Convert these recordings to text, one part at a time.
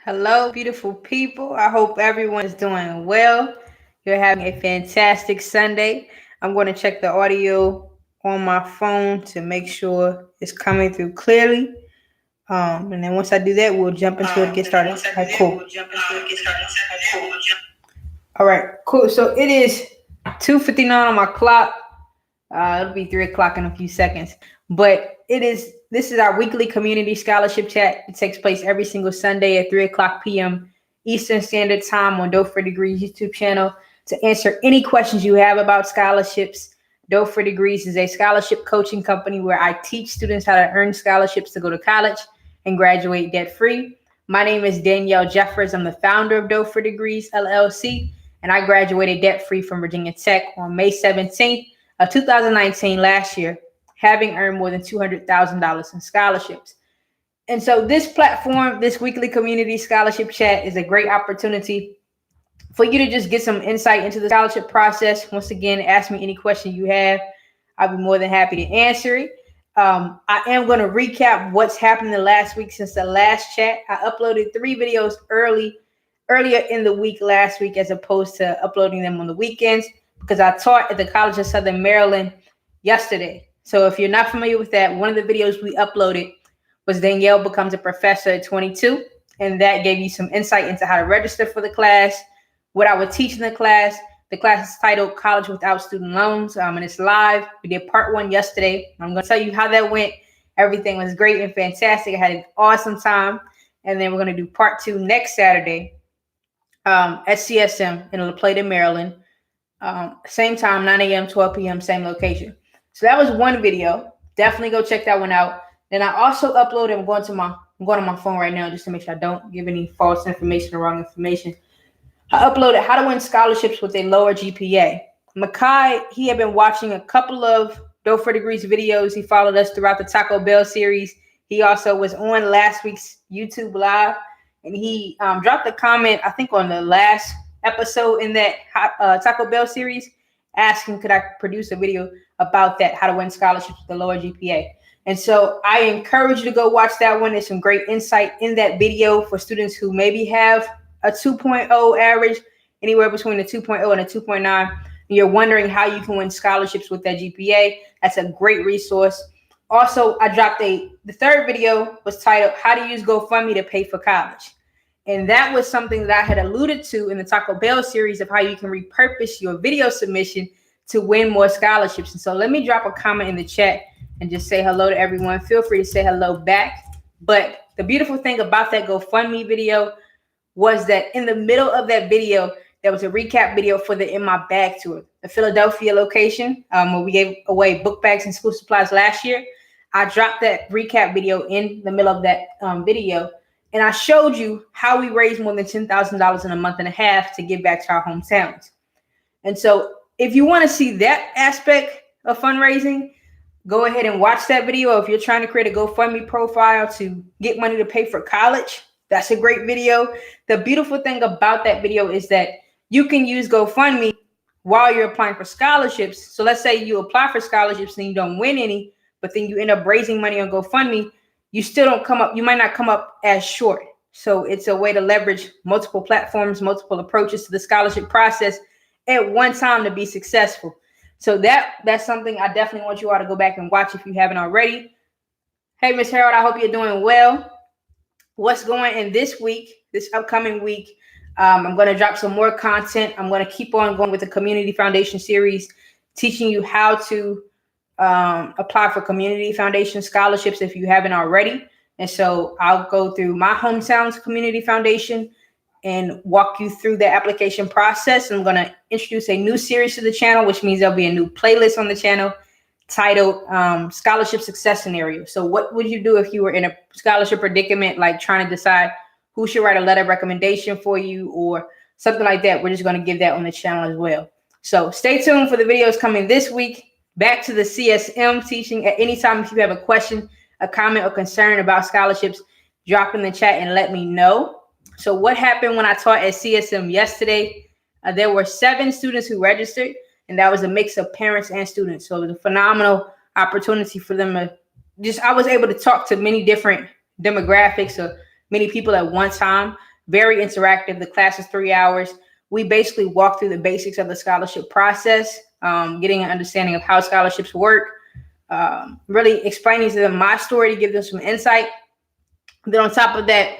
Hello, beautiful people. I hope everyone is doing well. You're having a fantastic Sunday. I'm going to check the audio on my phone to make sure it's coming through clearly. And then once I do that, we'll jump into it and get started. All right, cool. All right, cool. So it is 2:59 on my clock. It'll be 3 o'clock in a few seconds. But this is our weekly community scholarship chat. It takes place every single Sunday at 3 o'clock p.m. Eastern Standard Time on Doe for Degrees YouTube channel to answer any questions you have about scholarships. Doe for Degrees is a scholarship coaching company where I teach students how to earn scholarships to go to college and graduate debt-free. My name is Danielle Jeffers. I'm the founder of Doe for Degrees, LLC, and I graduated debt-free from Virginia Tech on May 17th of 2019 last year, having earned more than $200,000 in scholarships. And so this platform, this weekly community scholarship chat, is a great opportunity for you to just get some insight into the scholarship process. Once again, ask me any question you have. I'll be more than happy to answer it. I am going to recap what's happened the last week since the last chat. I uploaded 3 videos earlier in the week last week as opposed to uploading them on the weekends because I taught at the College of Southern Maryland yesterday. So if you're not familiar with that, one of the videos we uploaded was Danielle Becomes a Professor at 22. And that gave you some insight into how to register for the class, what I would teach in the class. The class is titled College Without Student Loans, and it's live. We did part 1 yesterday. I'm going to tell you how that went. Everything was great and fantastic. I had an awesome time. And then we're going to do part 2 next Saturday at CSM in La Plata, Maryland. Same time, 9 a.m., 12 p.m., same location. So that was one video. Definitely go check that one out. Then I also uploaded, I'm going on my phone right now just to make sure I don't give any false information or wrong information. I uploaded how to win scholarships with a lower GPA. Makai, he had been watching a couple of Doe for Degrees videos. He followed us throughout the Taco Bell series. He also was on last week's YouTube Live, and he dropped a comment, I think, on the last episode in that Taco Bell series, asking could I produce a video about that, how to win scholarships with a lower GPA. And so I encourage you to go watch that one. There's some great insight in that video for students who maybe have a 2.0 average, anywhere between a 2.0 and a 2.9. And you're wondering how you can win scholarships with that GPA. That's a great resource. Also, I dropped the third video was titled How to Use GoFundMe to Pay for College. And that was something that I had alluded to in the Taco Bell series of how you can repurpose your video submission to win more scholarships. And so let me drop a comment in the chat and just say hello to everyone. Feel free to say hello back. But the beautiful thing about that GoFundMe video was that in the middle of that video, there was a recap video for the In My Bag tour, the Philadelphia location, where we gave away book bags and school supplies last year. I dropped that recap video in the middle of that video, and I showed you how we raised more than $10,000 in a month and a half to give back to our hometowns. And so if you want to see that aspect of fundraising, go ahead and watch that video. If you're trying to create a GoFundMe profile to get money to pay for college, that's a great video. The beautiful thing about that video is that you can use GoFundMe while you're applying for scholarships. So let's say you apply for scholarships and you don't win any, but then you end up raising money on GoFundMe. You still don't come up. You might not come up as short. So it's a way to leverage multiple platforms, multiple approaches to the scholarship process at one time to be successful. So that's something I definitely want you all to go back and watch if you haven't already. Hey, Miss Harold, I hope you're doing well. What's going in this week, this upcoming week? I'm going to drop some more content. I'm going to keep on going with the Community Foundation series, teaching you how to apply for Community Foundation scholarships if you haven't already. And so I'll go through my hometown's Community Foundation and walk you through the application process. I'm going to introduce a new series to the channel, which means there'll be a new playlist on the channel titled Scholarship Success Scenario. So what would you do if you were in a scholarship predicament, like trying to decide who should write a letter of recommendation for you or something like that? We're just going to give that on the channel as well. So stay tuned for the videos coming this week. Back to the CSM teaching. At any time, if you have a question, a comment, or concern about scholarships, drop in the chat and let me know. So what happened when I taught at CSM yesterday? There were 7 students who registered, and that was a mix of parents and students. So it was a phenomenal opportunity for them to I was able to talk to many different demographics or many people at one time. very interactive. The class is 3 hours. We basically walk through the basics of the scholarship process, getting an understanding of how scholarships work, really explaining to them my story to give them some insight. Then on top of that,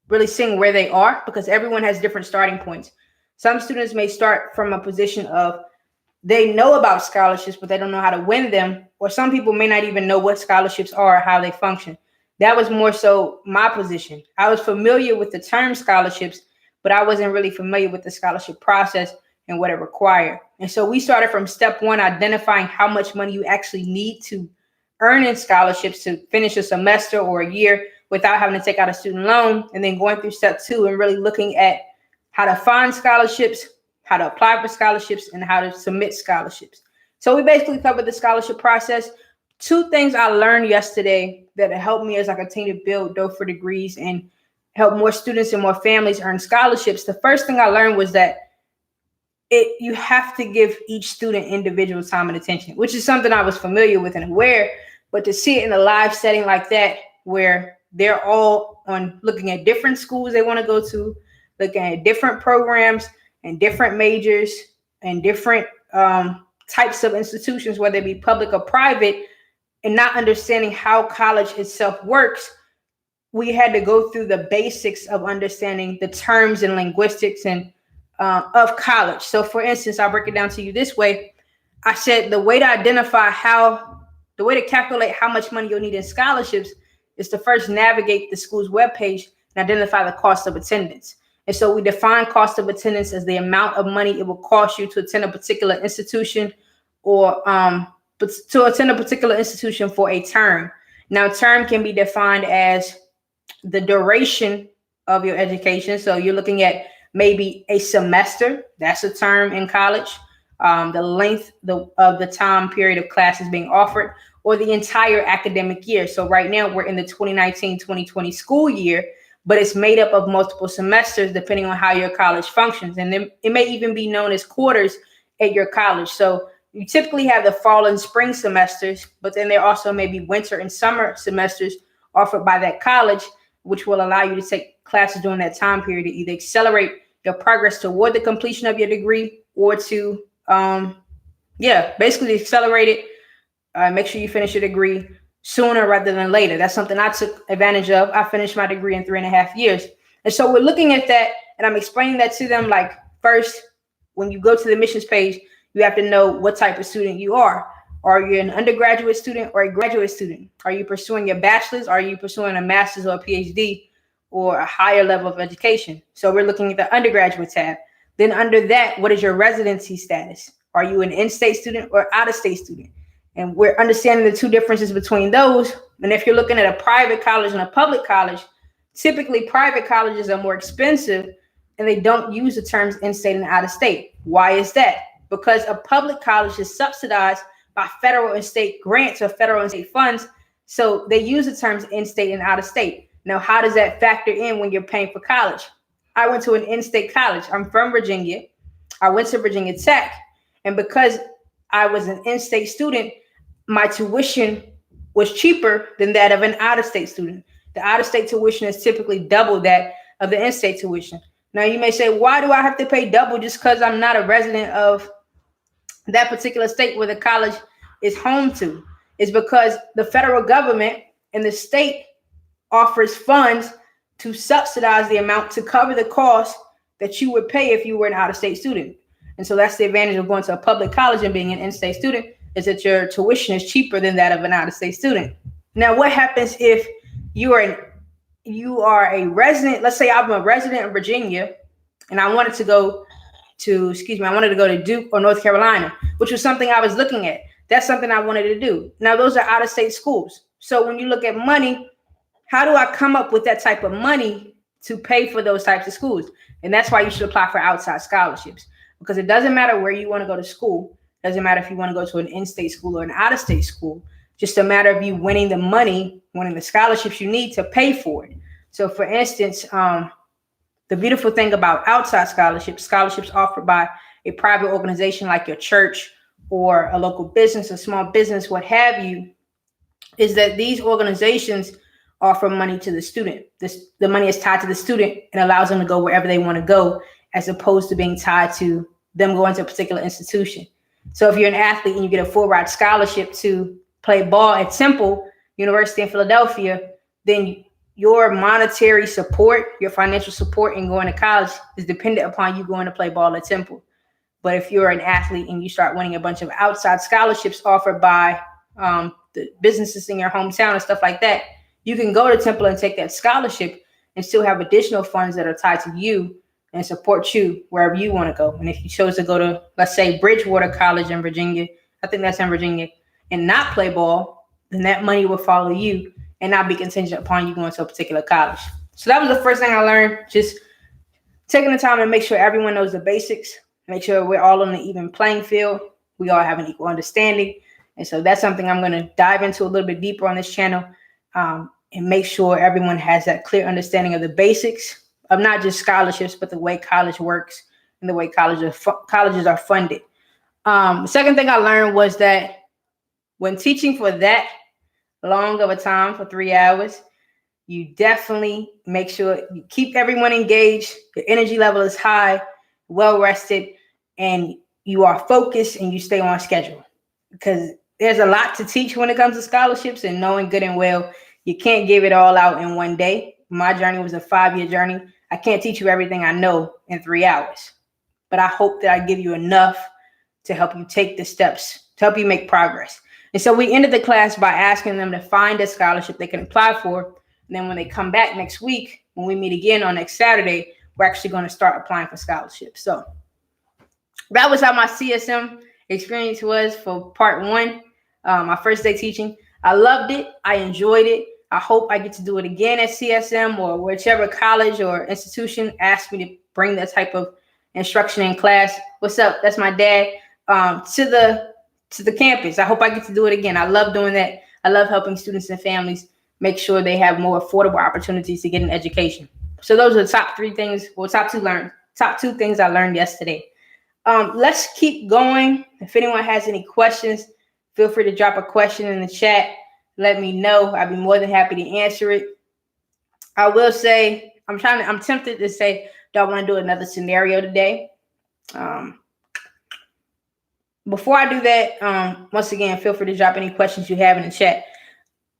really seeing where they are, because everyone has different starting points. Some students may start from a position of they know about scholarships, but they don't know how to win them. Or some people may not even know what scholarships are or how they function. That was more so my position. I was familiar with the term scholarships, but I wasn't really familiar with the scholarship process and what it required. And so we started from step one, identifying how much money you actually need to earn in scholarships to finish a semester or a year without having to take out a student loan, and then going through step two and really looking at how to find scholarships, how to apply for scholarships, and how to submit scholarships. So we basically covered the scholarship process. Two things I learned yesterday that helped me as I continue to build Dough for Degrees and help more students and more families earn scholarships. The first thing I learned was that you have to give each student individual time and attention, which is something I was familiar with and aware, but to see it in a live setting like that, where they're all on looking at different schools they want to go to, looking at different programs and different majors and different types of institutions, whether it be public or private, and not understanding how college itself works, we had to go through the basics of understanding the terms and linguistics and of college. So for instance, I'll break it down to you this way. I said the way to calculate how much money you'll need in scholarships is to first navigate the school's webpage and identify the cost of attendance. And so we define cost of attendance as the amount of money it will cost you to attend a particular institution or to attend a particular institution for a term. Now, term can be defined as the duration of your education. So you're looking at maybe a semester. That's a term in college. The length of the time period of classes being offered, or the entire academic year. So right now we're in the 2019-2020 school year, but it's made up of multiple semesters depending on how your college functions. And then it may even be known as quarters at your college. So you typically have the fall and spring semesters, but then there also may be winter and summer semesters offered by that college, which will allow you to take classes during that time period to either accelerate your progress toward the completion of your degree or to, basically accelerate it. Make sure you finish your degree sooner rather than later. That's something I took advantage of. I finished my degree in 3.5 years. And so we're looking at that, and I'm explaining that to them. Like, first, when you go to the admissions page, you have to know what type of student you are. Are you an undergraduate student or a graduate student? Are you pursuing your bachelor's? Are you pursuing a master's or a PhD or a higher level of education? So we're looking at the undergraduate tab. Then under that, what is your residency status? Are you an in-state student or out-of-state student? And we're understanding the two differences between those. And if you're looking at a private college and a public college, typically private colleges are more expensive and they don't use the terms in-state and out-of-state. Why is that? Because a public college is subsidized by federal and state grants or federal and state funds. So they use the terms in-state and out-of-state. Now, how does that factor in when you're paying for college? I went to an in-state college. I'm from Virginia. I went to Virginia Tech. And because I was an in-state student, my tuition was cheaper than that of an out-of-state student. The out-of-state tuition is typically double that of the in-state tuition. Now, you may say, why do I have to pay double just because I'm not a resident of that particular state where the college is home to? It's because the federal government and the state offers funds to subsidize the amount to cover the cost that you would pay if you were an out-of-state student. And so that's the advantage of going to a public college and being an in-state student, is that your tuition is cheaper than that of an out-of-state student. Now, what happens if you are a resident? Let's say I'm a resident of Virginia and I wanted to go to Duke or North Carolina, which was something I was looking at. That's something I wanted to do. Now, those are out-of-state schools. So when you look at money, how do I come up with that type of money to pay for those types of schools? And that's why you should apply for outside scholarships, because it doesn't matter where you want to go to school. It doesn't matter if you want to go to an in-state school or an out-of-state school. Just a matter of you winning the money, winning the scholarships you need to pay for it. So for instance, the beautiful thing about outside scholarships offered by a private organization like your church or a local business, a small business, what have you, is that these organizations offer money to the student. The money is tied to the student and allows them to go wherever they want to go, as opposed to being tied to them going to a particular institution. So if you're an athlete and you get a full ride scholarship to play ball at Temple University in Philadelphia, then your monetary support, your financial support in going to college is dependent upon you going to play ball at Temple. But if you're an athlete and you start winning a bunch of outside scholarships offered by the businesses in your hometown and stuff like that, you can go to Temple and take that scholarship and still have additional funds that are tied to you and support you wherever you want to go. And if you chose to go to, let's say, Bridgewater College in Virginia, I think that's in Virginia, and not play ball, then that money will follow you and not be contingent upon you going to a particular college. So that was the first thing I learned, just taking the time to make sure everyone knows the basics, make sure we're all on the even playing field, we all have an equal understanding. And so that's something I'm going to dive into a little bit deeper on this channel, and make sure everyone has that clear understanding of the basics of not just scholarships, but the way college works and the way colleges are funded. The second thing I learned was that when teaching for that long of a time, for 3 hours, you definitely make sure you keep everyone engaged, your energy level is high, well rested, and you are focused and you stay on schedule, because there's a lot to teach when it comes to scholarships, and knowing good and well, you can't give it all out in one day. My journey was a 5-year journey. I can't teach you everything I know in 3 hours, but I hope that I give you enough to help you take the steps, to help you make progress. And so we ended the class by asking them to find a scholarship they can apply for. And then when they come back next week, when we meet again on next Saturday, we're actually going to start applying for scholarships. So that was how my CSM experience was for part 1, my first day teaching. I loved it. I enjoyed it. I hope I get to do it again at CSM or whichever college or institution asks me to bring that type of instruction in class. What's up? That's my dad. To the campus. I hope I get to do it again. I love doing that. I love helping students and families make sure they have more affordable opportunities to get an education. So those are the top 3 things, well, top two things I learned yesterday. Let's keep going. If anyone has any questions, feel free to drop a question in the chat. Let me know. I'd be more than happy to answer it. I will say, I'm tempted to say, do I want to do another scenario today? Before I do that, once again, feel free to drop any questions you have in the chat.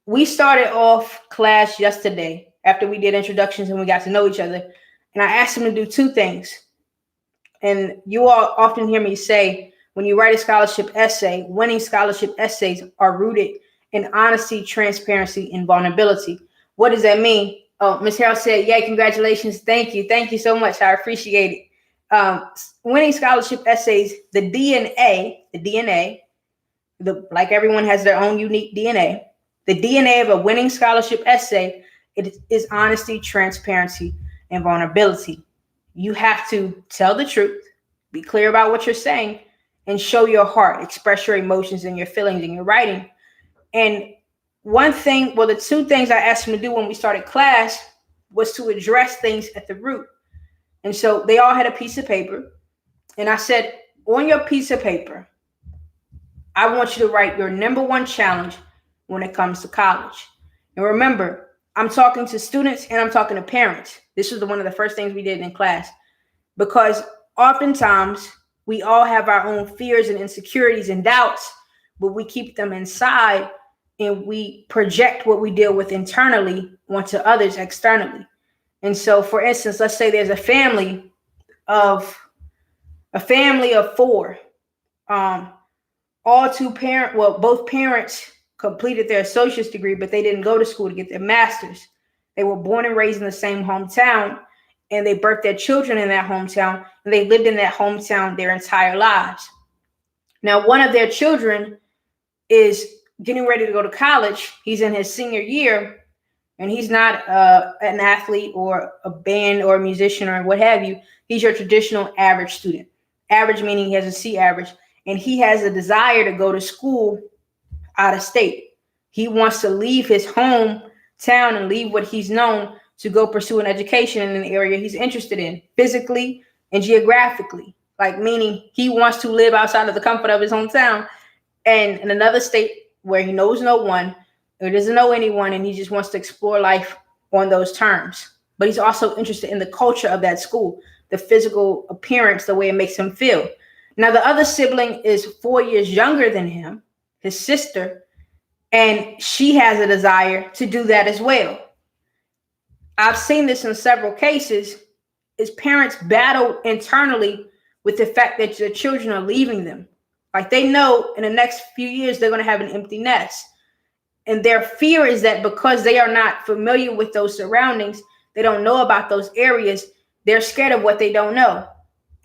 We started off class yesterday after we did introductions and we got to know each other. And I asked them to do 2 things. And you all often hear me say, when you write a scholarship essay, winning scholarship essays are rooted in honesty, transparency, and vulnerability. What does that mean? Oh, Ms. Harrell said, yay, congratulations. Thank you. Thank you so much. I appreciate it. Winning scholarship essays, the DNA, like everyone has their own unique DNA. The DNA of a winning scholarship essay, it is honesty, transparency, and vulnerability. You have to tell the truth, be clear about what you're saying, and show your heart, express your emotions and your feelings in your writing. And the 2 things I asked them to do when we started class was to address things at the root. And so they all had a piece of paper. And I said, on your piece of paper, I want you to write your number 1 challenge when it comes to college. And remember, I'm talking to students and I'm talking to parents. This was one of the first things we did in class, because oftentimes we all have our own fears and insecurities and doubts, but we keep them inside and we project what we deal with internally onto others externally. And so, for instance, let's say there's a family of 4. Both parents completed their associate's degree, but they didn't go to school to get their master's. They were born and raised in the same hometown, and they birthed their children in that hometown, and they lived in that hometown their entire lives. Now, one of their children is getting ready to go to college. He's in his senior year, and he's not an athlete or a band or a musician or what have you. He's your traditional average student. Average meaning he has a C average, and he has a desire to go to school out of state. He wants to leave his hometown and leave what he's known to go pursue an education in an area he's interested in, physically and geographically. Like, meaning he wants to live outside of the comfort of his hometown and in another state where he knows no one, or doesn't know anyone, and he just wants to explore life on those terms. But he's also interested in the culture of that school, the physical appearance, the way it makes him feel. Now, the other sibling is 4 years younger than him, his sister, and she has a desire to do that as well. I've seen this in several cases, is parents battle internally with the fact that their children are leaving them. Like, they know in the next few years they're going to have an empty nest. And their fear is that because they are not familiar with those surroundings, they don't know about those areas, they're scared of what they don't know.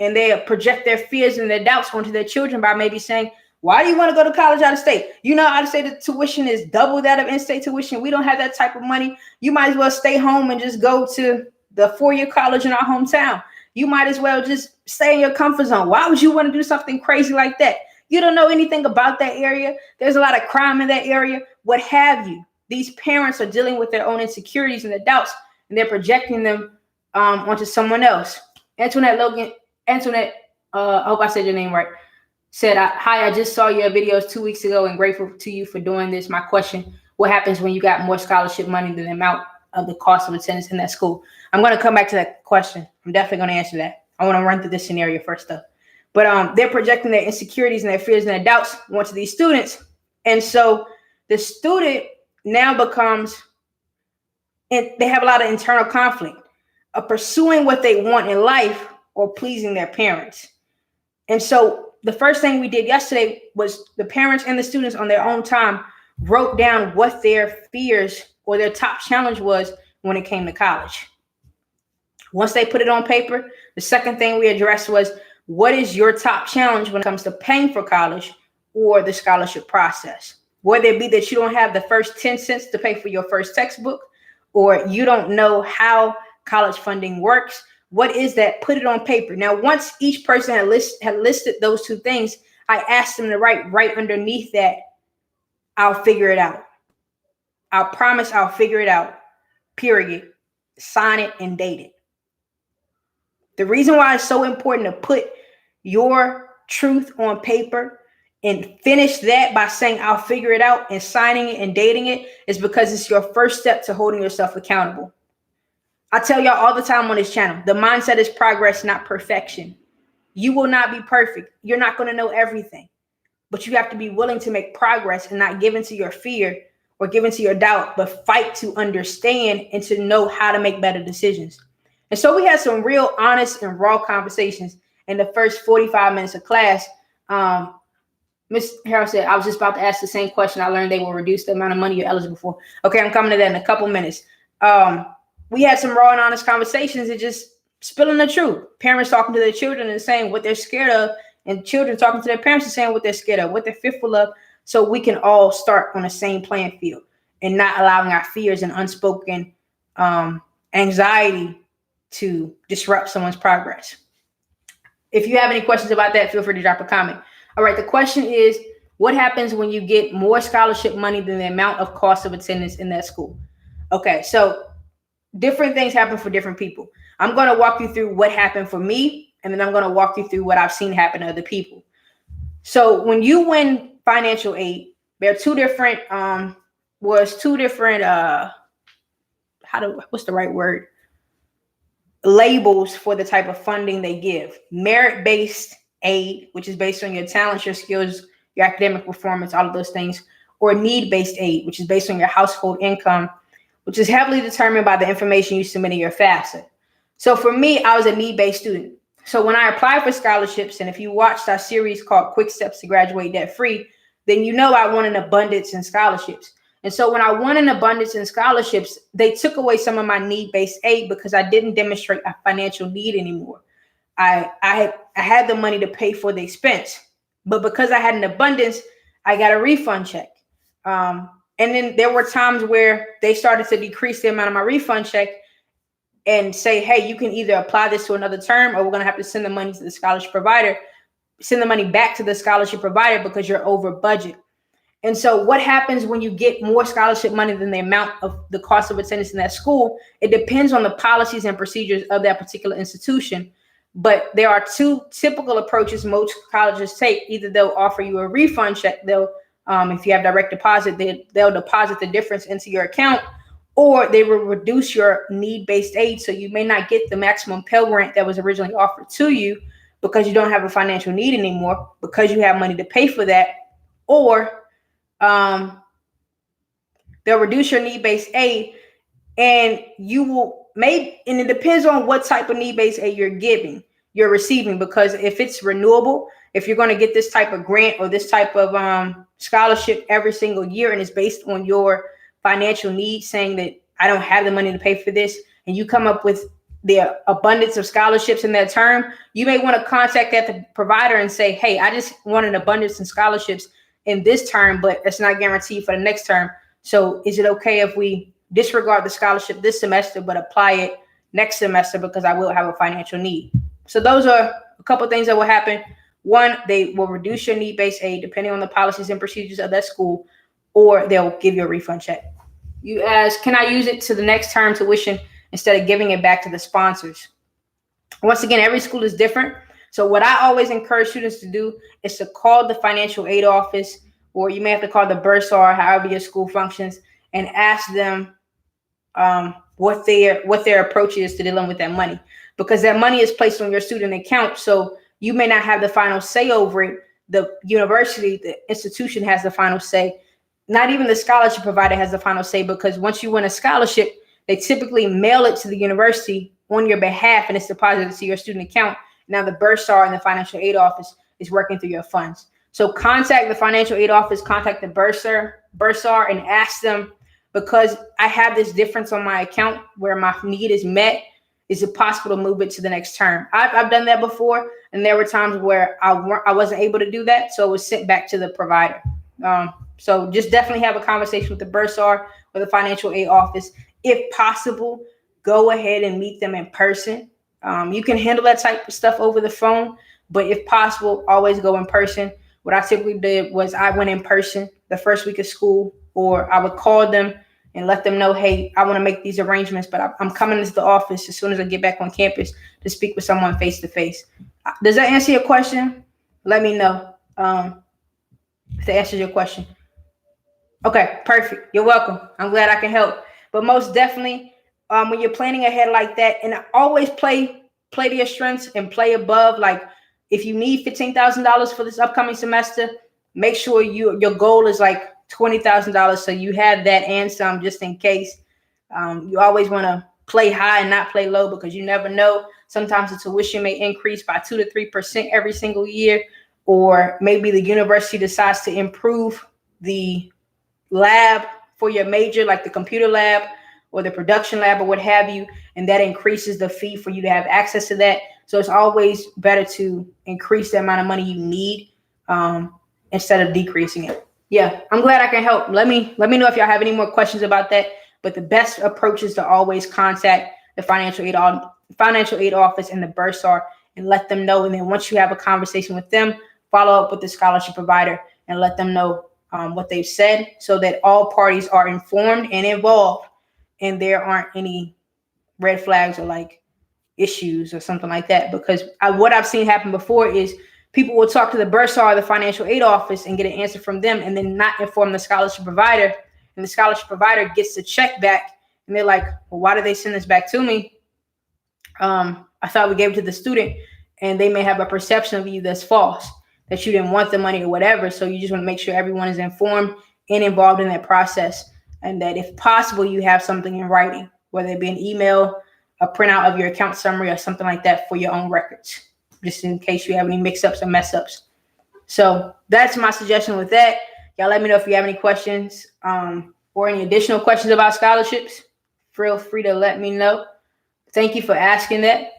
And they project their fears and their doubts onto their children by maybe saying, why do you want to go to college out of state? You know, out of state, the tuition is double that of in-state tuition. We don't have that type of money. You might as well stay home and just go to the 4-year college in our hometown. You might as well just stay in your comfort zone. Why would you want to do something crazy like that? You don't know anything about that area. There's a lot of crime in that area, what have you. These parents are dealing with their own insecurities and their doubts, and they're projecting them onto someone else. Antoinette, I hope I said your name right, said, hi, I just saw your videos 2 weeks ago and grateful to you for doing this. My question, what happens when you got more scholarship money than the amount of the cost of attendance in that school? I'm going to come back to that question. I'm definitely going to answer that. I want to run through this scenario first, though. But they're projecting their insecurities and their fears and their doubts onto these students. And so the student now becomes, and they have a lot of internal conflict of pursuing what they want in life or pleasing their parents. And so the first thing we did yesterday was the parents and the students on their own time wrote down what their fears or their top challenge was when it came to college. Once they put it on paper, the second thing we addressed was, what is your top challenge when it comes to paying for college or the scholarship process? Whether it be that you don't have the first 10 cents to pay for your first textbook, or you don't know how college funding works, what is that? Put it on paper. Now, once each person had listed those two things, I asked them to write right underneath that, I'll figure it out. I'll promise I'll figure it out, period. Sign it and date it. The reason why it's so important to put your truth on paper and finish that by saying, I'll figure it out, and signing it and dating it is because it's your first step to holding yourself accountable. I tell y'all all the time on this channel, the mindset is progress, not perfection. You will not be perfect. You're not going to know everything, but you have to be willing to make progress and not give into your fear or give into your doubt, but fight to understand and to know how to make better decisions. And so we had some real honest and raw conversations in the first 45 minutes of class. Ms. Harrell said, I was just about to ask the same question. I learned they will reduce the amount of money you're eligible for. Okay, I'm coming to that in a couple minutes. We had some raw and honest conversations and just spilling the truth. Parents talking to their children and saying what they're scared of, and children talking to their parents and saying what they're scared of, what they're fearful of, so we can all start on the same playing field and not allowing our fears and unspoken anxiety to disrupt someone's progress. If you have any questions about that, feel free to drop a comment. All right, the question is, what happens when you get more scholarship money than the amount of cost of attendance in that school? Okay, so different things happen for different people. I'm going to walk you through what happened for me, and then I'm going to walk you through what I've seen happen to other people. So when you win financial aid, there are two different, labels for the type of funding they give. Merit-based aid, which is based on your talents, your skills, your academic performance, all of those things, or need-based aid, which is based on your household income, which is heavily determined by the information you submit in your FAFSA. So for me, I was a need-based student. So when I applied for scholarships, and if you watched our series called Quick Steps to Graduate Debt-Free, then you know I won an abundance in scholarships. And so when I won an abundance in scholarships, they took away some of my need-based aid because I didn't demonstrate a financial need anymore. I had the money to pay for the expense, but because I had an abundance, I got a refund check. And then there were times where they started to decrease the amount of my refund check and say, hey, you can either apply this to another term, or we're going to have to send the money to the scholarship provider, send the money back to the scholarship provider because you're over budget. And so what happens when you get more scholarship money than the amount of the cost of attendance in that school? It depends on the policies and procedures of that particular institution. But there are two typical approaches most colleges take. Either they'll offer you a refund check, they'll If you have direct deposit, they'll deposit the difference into your account, or they will reduce your need-based aid. So you may not get the maximum Pell Grant that was originally offered to you because you don't have a financial need anymore, because you have money to pay for that, or they'll reduce your need-based aid, and you will and it depends on what type of need-based aid you're receiving, because if it's renewable, if you're going to get this type of grant or this type of scholarship every single year, and it's based on your financial needs, saying that I don't have the money to pay for this, and you come up with the abundance of scholarships in that term, you may want to contact the provider and say, hey, I just want an abundance in scholarships in this term, but it's not guaranteed for the next term. So is it okay if we disregard the scholarship this semester, but apply it next semester because I will have a financial need? So those are a couple of things that will happen. One, they will reduce your need-based aid depending on the policies and procedures of that school, or they'll give you a refund check. You ask, can I use it to the next term tuition instead of giving it back to the sponsors? Once again, every school is different. So what I always encourage students to do is to call the financial aid office, or you may have to call the bursar, however your school functions, and ask them what their approach is to dealing with that money, because that money is placed on your student account. So you may not have the final say over it. The university, the institution has the final say. Not even the scholarship provider has the final say, because once you win a scholarship, they typically mail it to the university on your behalf, and it's deposited to your student account. Now the bursar and the financial aid office is working through your funds. So contact the financial aid office, contact the bursar, and ask them, because I have this difference on my account where my need is met, is it possible to move it to the next term? I've done that before, and there were times where I wasn't able to do that, so it was sent back to the provider. So just definitely have a conversation with the bursar or the financial aid office. If possible, go ahead and meet them in person. You can handle that type of stuff over the phone, but if possible, always go in person. What I typically did was I went in person the first week of school, or I would call them and let them know, hey, I want to make these arrangements, but I'm coming into the office as soon as I get back on campus to speak with someone face to face. Does that answer your question? Let me know if that answers your question. Okay, perfect. You're welcome. I'm glad I can help. But most definitely, when you're planning ahead like that, and always play to your strengths and play above. Like if you need $15,000 for this upcoming semester, make sure your goal is like $20,000, so you have that and some just in case. You always want to play high and not play low, because you never know. Sometimes the tuition may increase by 2 to 3% every single year, or maybe the university decides to improve the lab for your major, like the computer lab or the production lab or what have you, and that increases the fee for you to have access to that. So it's always better to increase the amount of money you need instead of decreasing it. Yeah, I'm glad I can help. Let me know if y'all have any more questions about that. But the best approach is to always contact the financial aid office and the bursar and let them know. And then once you have a conversation with them, follow up with the scholarship provider and let them know what they've said, so that all parties are informed and involved, and there aren't any red flags or like issues or something like that. Because what I've seen happen before is people will talk to the bursar or the financial aid office and get an answer from them, and then not inform the scholarship provider. And the scholarship provider gets the check back, and they're like, well, why did they send this back to me? I thought we gave it to the student. And they may have a perception of you that's false, that you didn't want the money or whatever. So you just want to make sure everyone is informed and involved in that process. And that if possible, you have something in writing, whether it be an email, a printout of your account summary, or something like that for your own records, just in case you have any mix-ups or mess-ups. So that's my suggestion with that. Y'all let me know if you have any questions or any additional questions about scholarships. Feel free to let me know. Thank you for asking that.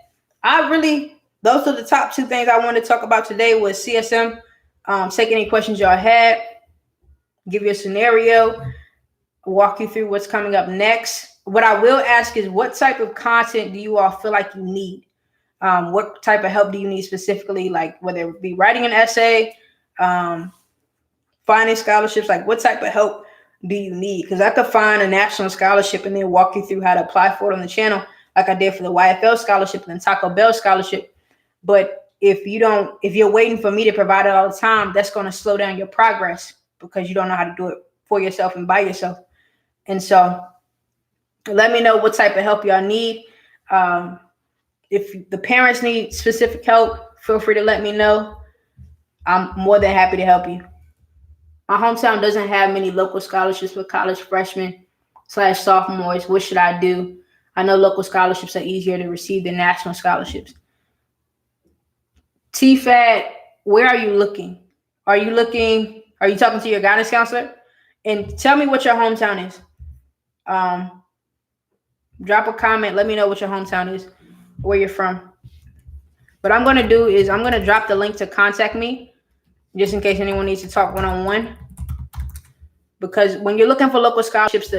Those are the top two things I wanted to talk about today was CSM. Take any questions y'all had, give you a scenario, walk you through what's coming up next. What I will ask is, what type of content do you all feel like you need? What type of help do you need specifically? Like whether it be writing an essay, finding scholarships, like what type of help do you need? Because I could find a national scholarship and then walk you through how to apply for it on the channel, like I did for the YFL scholarship and the Taco Bell scholarship. But if you're waiting for me to provide it all the time, that's going to slow down your progress, because you don't know how to do it for yourself and by yourself. And so let me know what type of help y'all need. If the parents need specific help, feel free to let me know. I'm more than happy to help you. My hometown doesn't have many local scholarships for college freshmen / sophomores. What should I do? I know local scholarships are easier to receive than national scholarships. TFAD, where are you looking? Are you talking to your guidance counselor? And tell me what your hometown is. Drop a comment. Let me know what your hometown is, where you're from. What I'm going to do is I'm going to drop the link to contact me just in case anyone needs to talk one-on-one. Because when you're looking for local scholarships,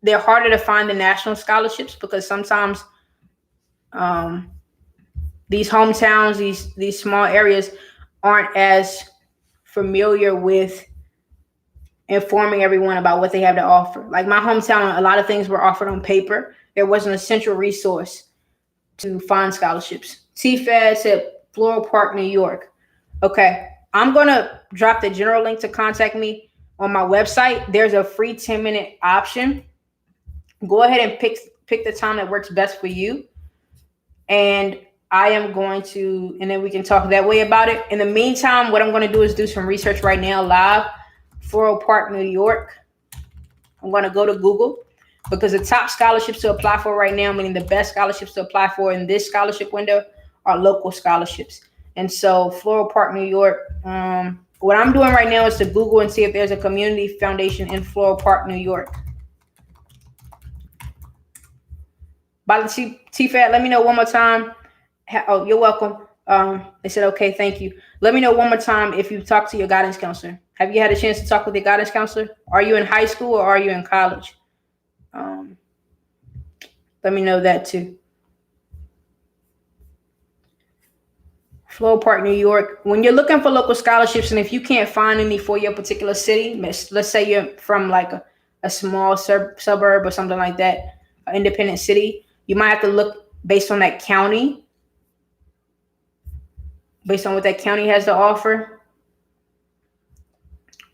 they're harder to find than national scholarships because sometimes these hometowns, these small areas aren't as familiar with informing everyone about what they have to offer. Like my hometown, a lot of things were offered on paper. There wasn't a central resource to find scholarships. TFAD said Floral Park, New York. Okay, I'm going to drop the general link to contact me on my website. There's a free 10-minute option. Go ahead and pick the time that works best for you. And I am going to, and then we can talk that way about it. In the meantime, what I'm going to do is do some research right now live. Floral Park, New York. I'm going to go to Google because the top scholarships to apply for right now, meaning the best scholarships to apply for in this scholarship window, are local scholarships. And so Floral Park, New York. What I'm doing right now is to Google and see if there's a community foundation in Floral Park, New York. By the TFAT, let me know one more time. Oh, you're welcome. They said, okay, thank you. Let me know one more time if you talked to your guidance counselor. Have you had a chance to talk with your guidance counselor? Are you in high school or are you in college? Let me know that too. Floral Park, New York. When you're looking for local scholarships, and if you can't find any for your particular city, let's say you're from like a small suburb or something like that, an independent city, you might have to look based on that county, based on what that county has to offer,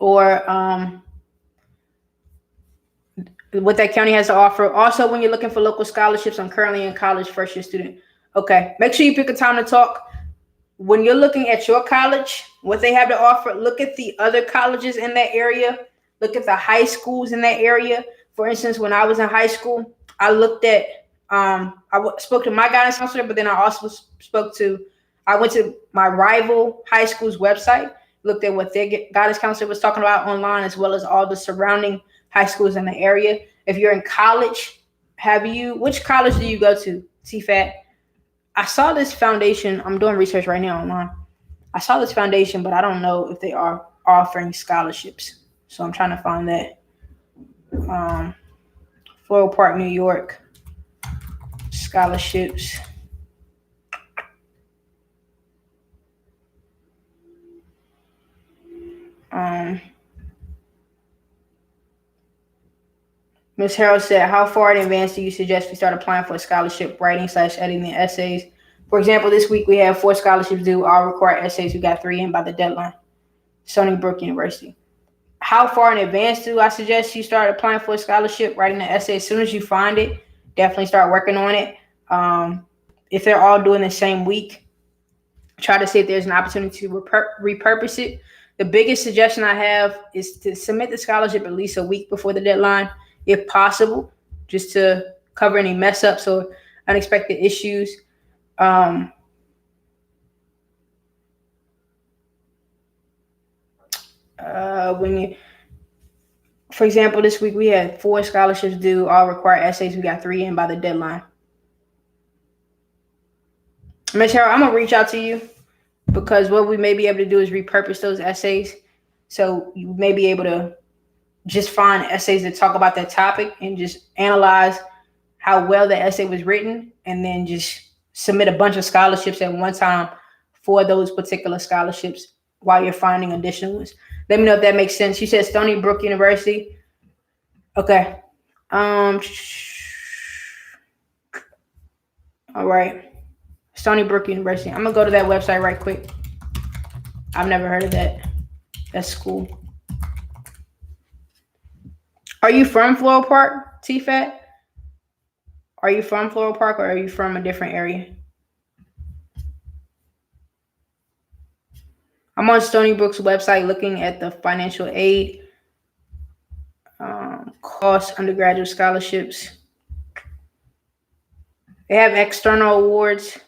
or what that county has to offer. Also, when you're looking for local scholarships, I'm currently in college, first year student. Okay, make sure you pick a time to talk. When you're looking at your college, what they have to offer, look at the other colleges in that area. Look at the high schools in that area. For instance, when I was in high school, I looked at, I spoke to my guidance counselor, but then I also I went to my rival high school's website, looked at what their guidance counselor was talking about online, as well as all the surrounding high schools in the area. If you're in college, which college do you go to, TFAT? I saw this foundation. I'm doing research right now online. I saw this foundation, but I don't know if they are offering scholarships. So I'm trying to find that. Floral Park, New York, scholarships. Ms. Harold said, how far in advance do you suggest we start applying for a scholarship, writing / editing essays? For example, this week we have 4 scholarships due, all require essays. We got 3 in by the deadline. Stony Brook University. How far in advance do I suggest you start applying for a scholarship, writing the essay? As soon as you find it, definitely start working on it. If they're all doing the same week, try to see if there's an opportunity to repurpose it. The biggest suggestion I have is to submit the scholarship at least a week before the deadline, if possible, just to cover any mess ups or unexpected issues. For example, this week we had 4 scholarships due, all require essays. We got 3 in by the deadline. Ms. Harold, I'm gonna reach out to you because what we may be able to do is repurpose those essays. So you may be able to just find essays that talk about that topic and just analyze how well the essay was written, and then just submit a bunch of scholarships at one time for those particular scholarships while you're finding additional ones. Let me know if that makes sense. You said Stony Brook University. Okay. All right. Stony Brook University. I'm gonna go to that website right quick. I've never heard of that. That's cool. Are you from Floral Park, T-Fat? Are you from Floral Park or are you from a different area? I'm on Stony Brook's website looking at the financial aid cost undergraduate scholarships. They have external awards.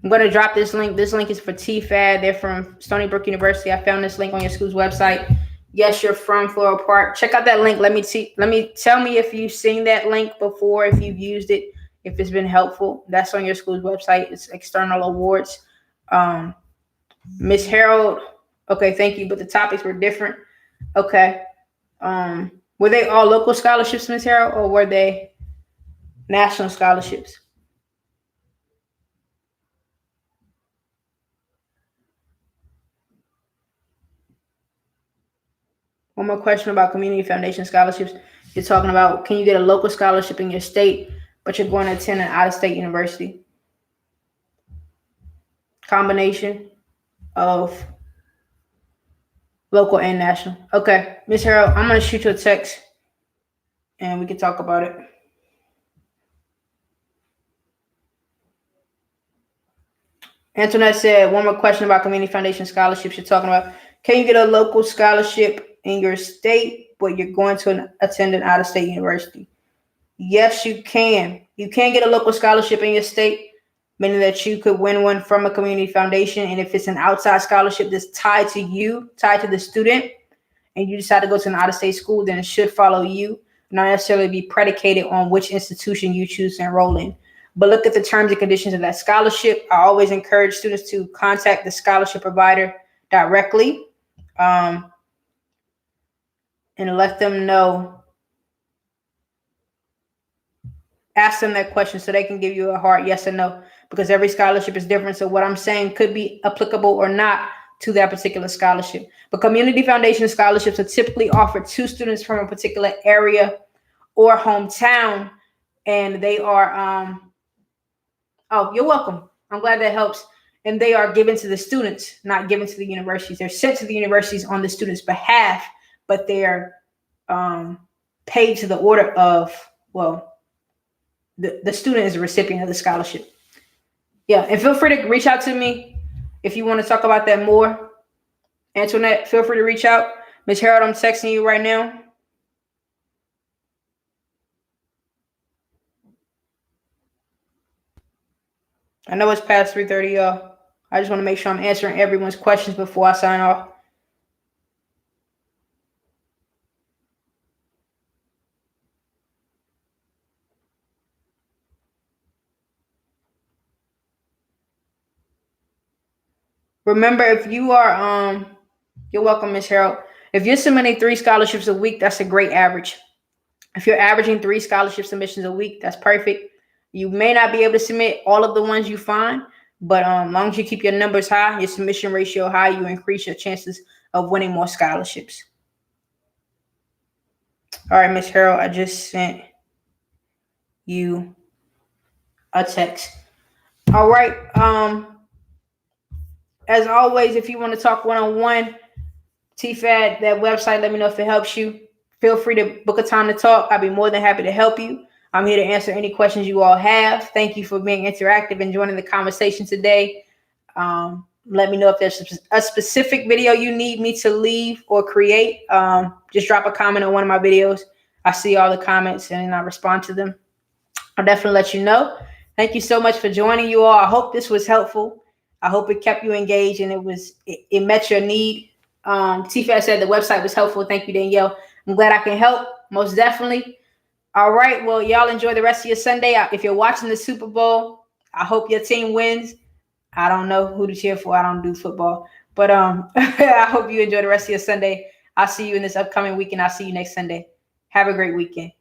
I'm going to drop this link. This link is for TFAD. They're from Stony Brook University. I found this link on your school's website. Yes, you're from Floral Park. Check out that link. Tell me if you've seen that link before, if you've used it, if it's been helpful. That's on your school's website. It's external awards. Miss Harold. Okay, thank you. But the topics were different. Okay. Were they all local scholarships, Miss Harold, or were they national scholarships? One more question about community foundation scholarships. You're talking about, can you get a local scholarship in your state, but you're going to attend an out-of-state university? Combination of local and national. Okay, Miss Harold, I'm going to shoot you a text and we can talk about it. Antoinette said, one more question about community foundation scholarships. You're talking about, can you get a local scholarship in your state, but you're going to attend an out-of-state university? Yes, you can. You can get a local scholarship in your state, meaning that you could win one from a community foundation. And if it's an outside scholarship that's tied to you, tied to the student, and you decide to go to an out-of-state school, then it should follow you, not necessarily be predicated on which institution you choose to enroll in. But look at the terms and conditions of that scholarship. I always encourage students to contact the scholarship provider directly and let them know. Ask them that question so they can give you a hard yes or no, because every scholarship is different. So what I'm saying could be applicable or not to that particular scholarship. But community foundation scholarships are typically offered to students from a particular area or hometown, and they are oh, you're welcome. I'm glad that helps. And they are given to the students, not given to the universities. They're sent to the universities on the students' behalf, but they're paid to the order of, well, the student is a recipient of the scholarship. Yeah, and feel free to reach out to me if you want to talk about that more. Antoinette, feel free to reach out. Ms. Harold, I'm texting you right now. I know it's past 3:30, y'all. I just want to make sure I'm answering everyone's questions before I sign off. Remember, if you are, you're welcome, Ms. Harold. If you're submitting 3 scholarships a week, that's a great average. If you're averaging 3 scholarship submissions a week, that's perfect. You may not be able to submit all of the ones you find, but as long as you keep your numbers high, your submission ratio high, you increase your chances of winning more scholarships. All right, Ms. Harold, I just sent you a text. All right. As always, if you want to talk one-on-one, TFAD, that website, let me know if it helps you. Feel free to book a time to talk. I'll be more than happy to help you. I'm here to answer any questions you all have. Thank you for being interactive and joining the conversation today. Let me know if there's a specific video you need me to leave or create. Just drop a comment on one of my videos. I see all the comments and I respond to them. I'll definitely let you know. Thank you so much for joining, you all. I hope this was helpful. I hope it kept you engaged and it met your need. TFAD said the website was helpful. Thank you, Danielle. I'm glad I can help. Most definitely. All right. Well, y'all enjoy the rest of your Sunday. If you're watching the Super Bowl, I hope your team wins. I don't know who to cheer for. I don't do football. But I hope you enjoy the rest of your Sunday. I'll see you in this upcoming weekend. I'll see you next Sunday. Have a great weekend.